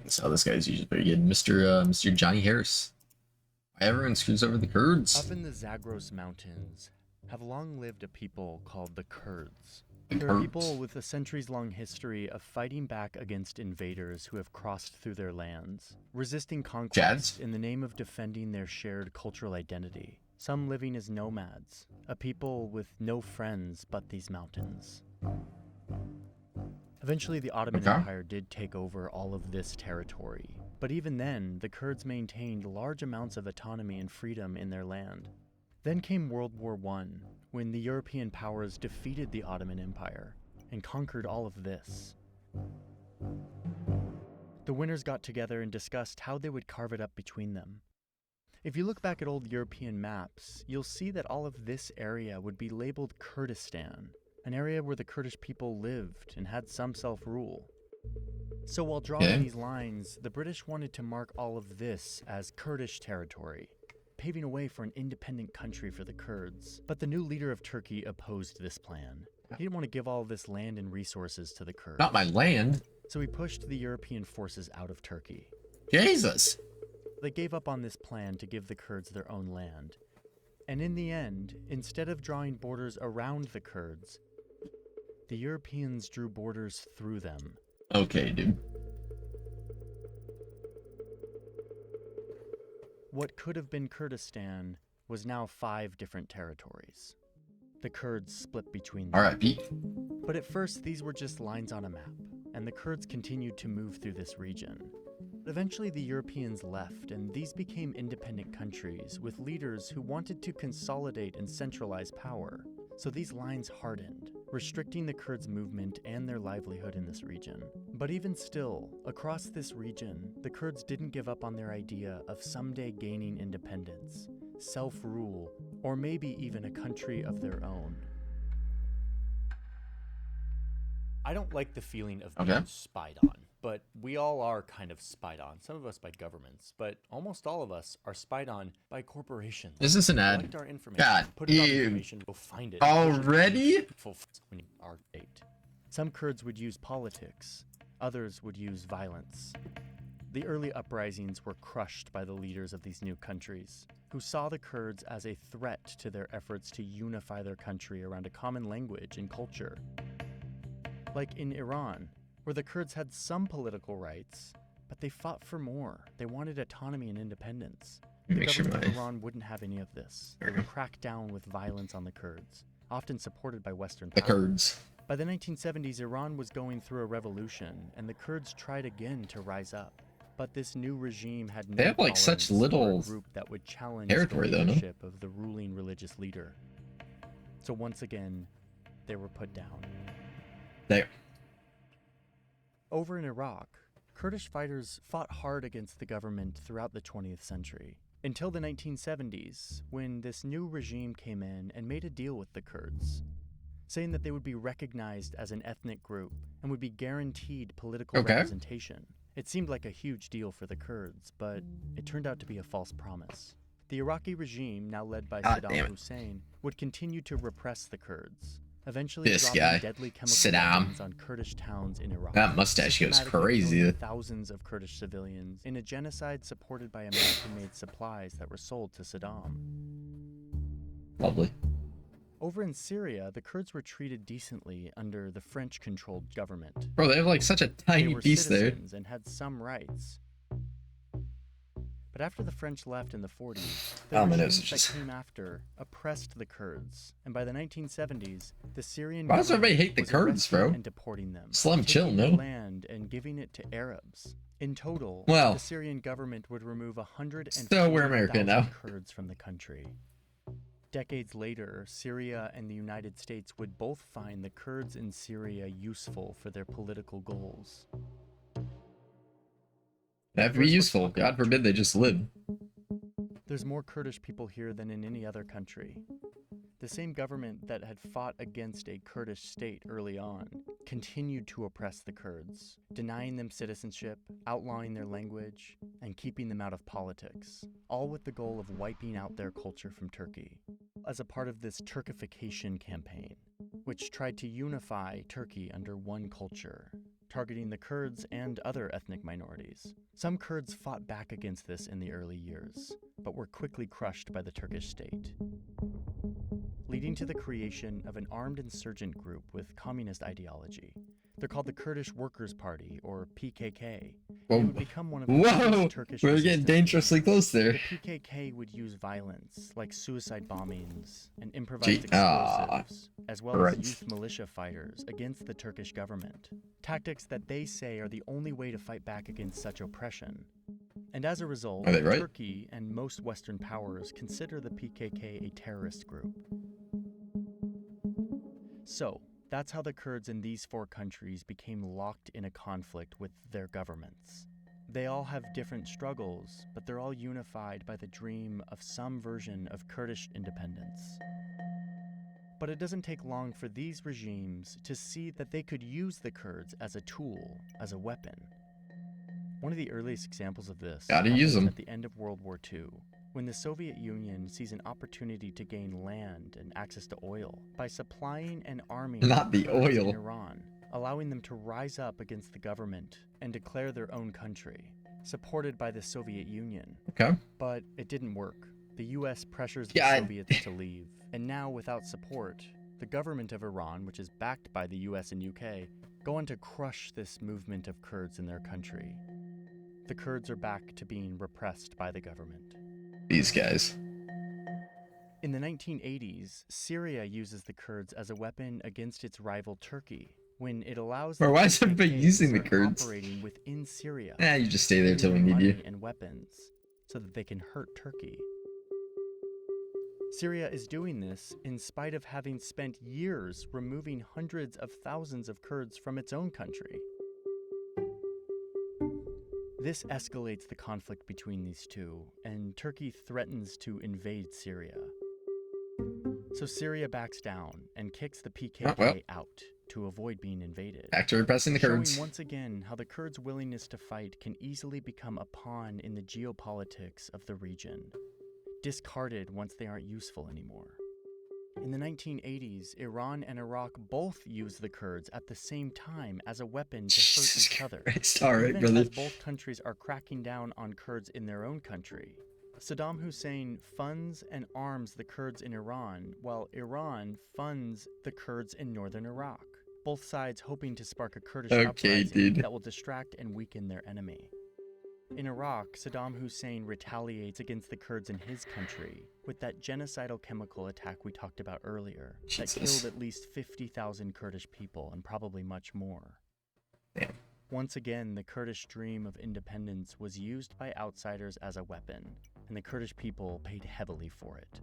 So this guy's usually pretty good. Mr. Johnny Harris. Why everyone screws over the Kurds? Up in the Zagros Mountains have long lived a people called the Kurds. The They're Kurds. people with a centuries-long history of fighting back against invaders who have crossed through their lands, resisting conquest Chads? in the name of defending their shared cultural identity. Some living as nomads, a people with no friends but these mountains. Eventually, the Ottoman Okay. Empire did take over all of this territory, but even then, the Kurds maintained large amounts of autonomy and freedom in their land. Then came World War I, when the European powers defeated the Ottoman Empire and conquered all of this. The winners got together and discussed how they would carve it up between them. If you look back at old European maps, you'll see that all of this area would be labeled Kurdistan, an area where the Kurdish people lived and had some self-rule. So while drawing these lines, the British wanted to mark all of this as Kurdish territory, paving a way for an independent country for the Kurds. But the new leader of Turkey opposed this plan. He didn't want to give all of this land and resources to the Kurds. Not my land. So he pushed the European forces out of Turkey. Jesus. They gave up on this plan to give the Kurds their own land. And in the end, instead of drawing borders around the Kurds, the Europeans drew borders through them. Okay, dude. What could have been Kurdistan was now 5 different territories. The Kurds split between them. R.I.P. But at first, these were just lines on a map, and the Kurds continued to move through this region. Eventually, the Europeans left, and these became independent countries with leaders who wanted to consolidate and centralize power. So these lines hardened, restricting the Kurds' movement and their livelihood in this region. But even still, across this region, the Kurds didn't give up on their idea of someday gaining independence, self-rule, or maybe even a country of their own. I don't like the feeling of being spied on, but we all are kind of spied on. Some of us by governments, but almost all of us are spied on by corporations. Is this an ad? Collect our information, God, put it on information, go find it. Already? When you are date. Some Kurds would use politics, others would use violence. The early uprisings were crushed by the leaders of these new countries, who saw the Kurds as a threat to their efforts to unify their country around a common language and culture. Like in Iran, where the Kurds had some political rights, but they fought for more. They wanted autonomy and independence. The government of Iran wouldn't have any of this. They would crack down with violence on the Kurds, often supported by Western powers. The Kurds. By the 1970s, Iran was going through a revolution, and the Kurds tried again to rise up. But this new regime had no They have like such little group that would challenge territory, the though, no? leadership of the ruling religious leader. So once again, they were put down. There. Over in Iraq, Kurdish fighters fought hard against the government throughout the 20th century, until the 1970s, when this new regime came in and made a deal with the Kurds, saying that they would be recognized as an ethnic group and would be guaranteed political representation. It seemed like a huge deal for the Kurds, but it turned out to be a false promise. The Iraqi regime, now led by Saddam Hussein, would continue to repress the Kurds, eventually dropping deadly chemical weapons on Kurdish towns in Iraq. That mustache goes crazy. Thousands of Kurdish civilians in a genocide supported by American-made supplies that were sold to Saddam. Lovely. Over in Syria, the Kurds were treated decently under the French-controlled government. Bro, they have like such a tiny piece there. And had some rights. But after the French left in the 40s, the regimes that came after oppressed the Kurds, and by the 1970s, the Syrian Why does everybody hate the was Kurds, bro? and deporting them, Slim chill, taking no? their land and giving it to Arabs. In total, Well, the Syrian government would remove so we're American now. Kurds from the country. Decades later, Syria and the United States would both find the Kurds in Syria useful for their political goals. They have to be useful. God forbid they just live. There's more Kurdish people here than in any other country. The same government that had fought against a Kurdish state early on continued to oppress the Kurds, denying them citizenship, outlawing their language, and keeping them out of politics, all with the goal of wiping out their culture from Turkey. As a part of this Turkification campaign, which tried to unify Turkey under one culture, targeting the Kurds and other ethnic minorities. Some Kurds fought back against this in the early years, but were quickly crushed by the Turkish state, leading to the creation of an armed insurgent group with communist ideology. They're called the Kurdish Workers' Party, or PKK. Whoa. They would become one of the Whoa! first Turkish We're getting resistance dangerously movements. close there. The PKK would use violence, like suicide bombings and improvised explosives, as well as youth militia fighters against the Turkish government. Tactics that they say are the only way to fight back against such oppression. And as a result, Are they right? Turkey and most Western powers consider the PKK a terrorist group. So, that's how the Kurds in these 4 countries became locked in a conflict with their governments. They all have different struggles, but they're all unified by the dream of some version of Kurdish independence. But it doesn't take long for these regimes to see that they could use the Kurds as a tool, as a weapon. One of the earliest examples of this happens at the end of World War II, when the Soviet Union sees an opportunity to gain land and access to oil by supplying and arming the Kurds in Iran, allowing them to rise up against the government and declare their own country, supported by the Soviet Union. Okay. But it didn't work. The US pressures the Soviets to leave, and now without support, the government of Iran, which is backed by the US and UK, go on to crush this movement of Kurds in their country. The Kurds are back to being repressed by the government. These guys. In the 1980s, Syria uses the Kurds as a weapon against its rival Turkey, when it allows Bro, why is everybody using the Kurds? Operating within Syria. You just stay there till we need you. And weapons, so that they can hurt Turkey. Syria is doing this in spite of having spent years removing hundreds of thousands of Kurds from its own country. This escalates the conflict between these two, and Turkey threatens to invade Syria. So Syria backs down and kicks the PKK out to avoid being invaded. Back to repressing the Kurds. Showing once again how the Kurds' willingness to fight can easily become a pawn in the geopolitics of the region, discarded once they aren't useful anymore. In the 1980s, Iran and Iraq both used the Kurds at the same time as a weapon to hurt each other. Alright, brother. As both countries are cracking down on Kurds in their own country. Saddam Hussein funds and arms the Kurds in Iran, while Iran funds the Kurds in northern Iraq. Both sides hoping to spark a Kurdish uprising that will distract and weaken their enemy. In Iraq, Saddam Hussein retaliates against the Kurds in his country with that genocidal chemical attack we talked about earlier that killed at least 50,000 Kurdish people and probably much more. Damn. Once again, the Kurdish dream of independence was used by outsiders as a weapon, and the Kurdish people paid heavily for it.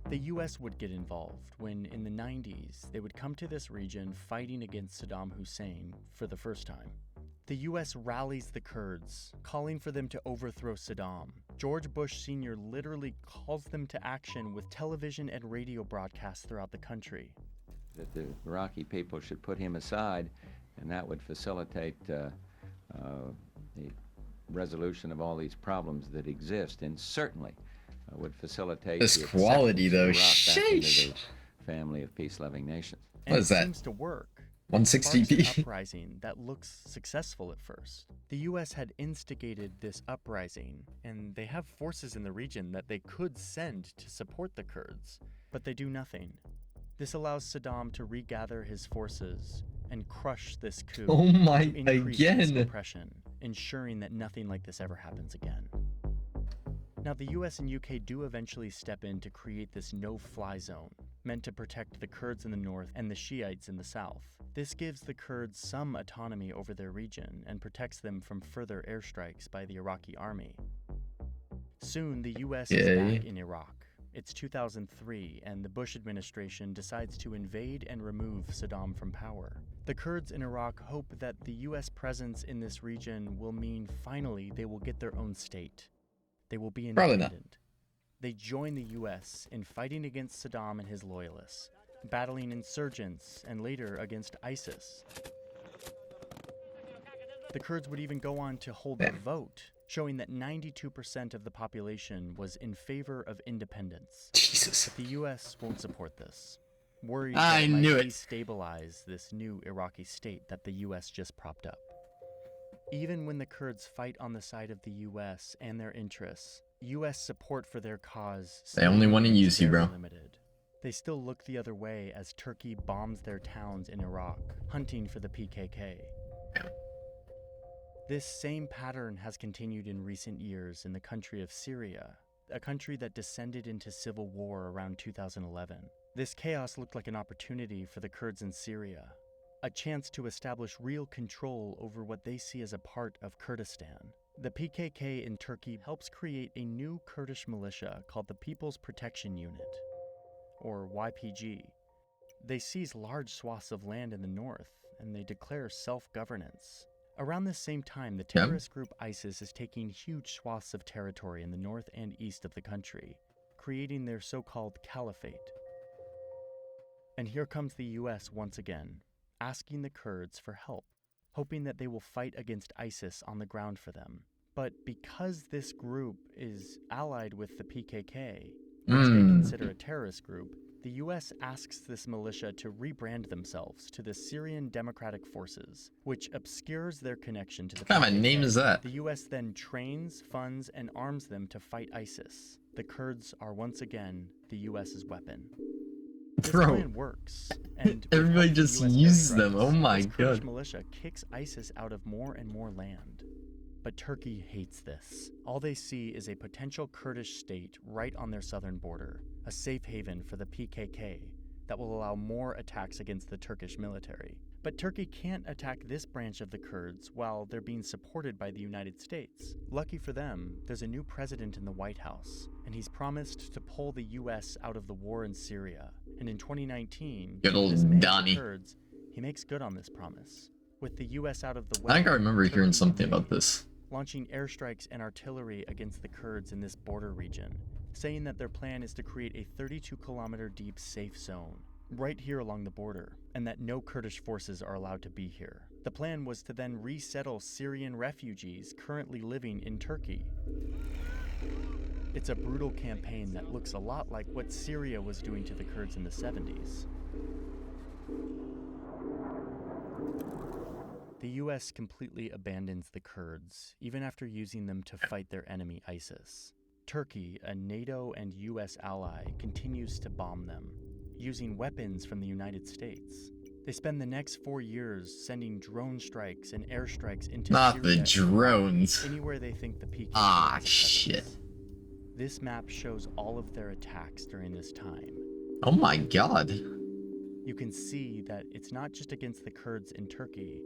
The US would get involved when, in the 90s, they would come to this region fighting against Saddam Hussein for the first time. The US rallies the Kurds, calling for them to overthrow Saddam. George Bush Sr. literally calls them to action with television and radio broadcasts throughout the country. That the Iraqi people should put him aside, and that would facilitate the resolution of all these problems that exist, and certainly would facilitate this quality, though. Sheesh. Family of peace-loving nations. And what is that? It seems to work. 160p. Uprising that looks successful at first. The US had instigated this uprising, and they have forces in the region that they could send to support the Kurds, but they do nothing. This allows Saddam to regather his forces and crush this coup. Oh my, to increase again. His oppression, ensuring that nothing like this ever happens again. Now, the US and UK do eventually step in to create this no-fly zone, meant to protect the Kurds in the north and the Shiites in the south. This gives the Kurds some autonomy over their region and protects them from further airstrikes by the Iraqi army. Soon, the US is back in Iraq. It's 2003, and the Bush administration decides to invade and remove Saddam from power. The Kurds in Iraq hope that the US presence in this region will mean finally they will get their own state. They will be independent. Probably not. They join the US in fighting against Saddam and his loyalists, battling insurgents and later against ISIS. The Kurds would even go on to hold a vote, showing that 92% of the population was in favor of independence. Jesus. But the US won't support this. worried I that it might knew it. destabilize this new Iraqi state that the US just propped up. Even when the Kurds fight on the side of the US and their interests, US support for their cause They only want to remains use you, very bro. limited. They still look the other way as Turkey bombs their towns in Iraq, hunting for the PKK. Yeah. This same pattern has continued in recent years in the country of Syria, a country that descended into civil war around 2011. This chaos looked like an opportunity for the Kurds in Syria, a chance to establish real control over what they see as a part of Kurdistan. The PKK in Turkey helps create a new Kurdish militia called the People's Protection Unit, or YPG. They seize large swaths of land in the north, and they declare self-governance. Around the same time, the terrorist group ISIS is taking huge swaths of territory in the north and east of the country, creating their so-called caliphate. And here comes the US once again, asking the Kurds for help, hoping that they will fight against ISIS on the ground for them. But because this group is allied with the PKK, which they consider a terrorist group, the US asks this militia to rebrand themselves to the Syrian Democratic Forces, which obscures their connection to the What kind of PKK. a name is that? The US then trains, funds, and arms them to fight ISIS. The Kurds are once again the US's weapon. This Bro, plan works, and with everybody help from just US uses airstrikes, them. Oh my this Kurdish god. militia kicks ISIS out of more and more land. But Turkey hates this. All they see is a potential Kurdish state right on their southern border, a safe haven for the PKK that will allow more attacks against the Turkish military. But Turkey can't attack this branch of the Kurds while they're being supported by the United States. Lucky for them, there's a new president in the White House, and he's promised to pull the US out of the war in Syria. And in 2019, Good old dismay of the Donnie. Kurds, he makes good on this promise. With the US out of the way, I think I remember hearing Turkey something about invades, this. launching airstrikes and artillery against the Kurds in this border region, saying that their plan is to create a 32-kilometer deep safe zone right here along the border, and that no Kurdish forces are allowed to be here. The plan was to then resettle Syrian refugees currently living in Turkey. It's a brutal campaign that looks a lot like what Syria was doing to the Kurds in the 70s. The US completely abandons the Kurds, even after using them to fight their enemy ISIS. Turkey, a NATO and US ally, continues to bomb them, using weapons from the United States. They spend the next 4 years sending drone strikes and airstrikes into Not Syria the and drones. Iraq, anywhere they think the PKK Ah, has a presence. shit. This map shows all of their attacks during this time. Oh my god. You can see that it's not just against the Kurds in Turkey,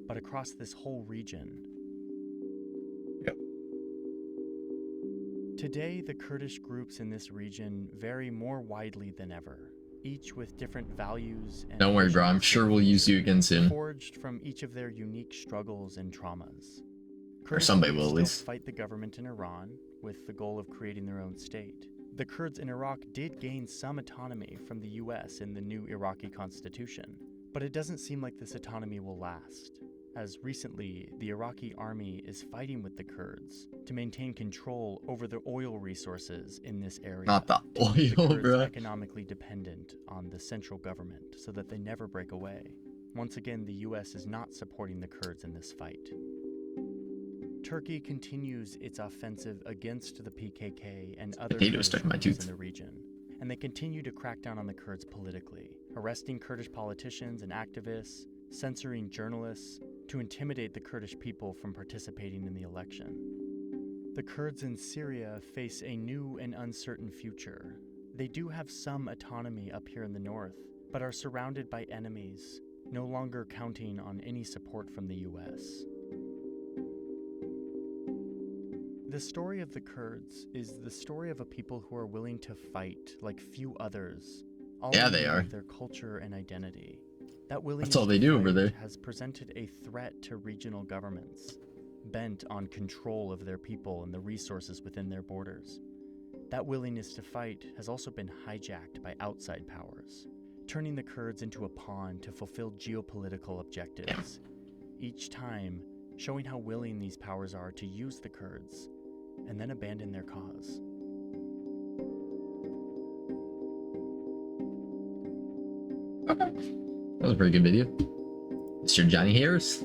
but across this whole region. Yep. Today, the Kurdish groups in this region vary more widely than ever, each with different values and Don't worry, bro. I'm visions sure for the we'll use you future, again soon. forged from each of their unique struggles and traumas. Or somebody will, at still least. fight the government in Iran with the goal of creating their own state. The Kurds in Iraq did gain some autonomy from the US in the new Iraqi constitution, but it doesn't seem like this autonomy will last, as recently the Iraqi army is fighting with the Kurds to maintain control over the oil resources in this area. Not the to keep the oil, Kurds bro. economically dependent on the central government so that they never break away. Once again, the US is not supporting the Kurds in this fight. Turkey continues its offensive against the PKK and other Potato Kurdish stuck in my groups tooth. in the region, and they continue to crack down on the Kurds politically, arresting Kurdish politicians and activists, censoring journalists, to intimidate the Kurdish people from participating in the election. The Kurds in Syria face a new and uncertain future. They do have some autonomy up here in the north, but are surrounded by enemies, no longer counting on any support from the US. The story of the Kurds is the story of a people who are willing to fight like few others, all Yeah, in they name are. of their culture and identity. That willingness all they to do over fight there. has presented a threat to regional governments, bent on control of their people and the resources within their borders. That willingness to fight has also been hijacked by outside powers, turning the Kurds into a pawn to fulfill geopolitical objectives, each time showing how willing these powers are to use the Kurds and then abandon their cause. Okay. That was a pretty good video. Mr. Johnny Harris.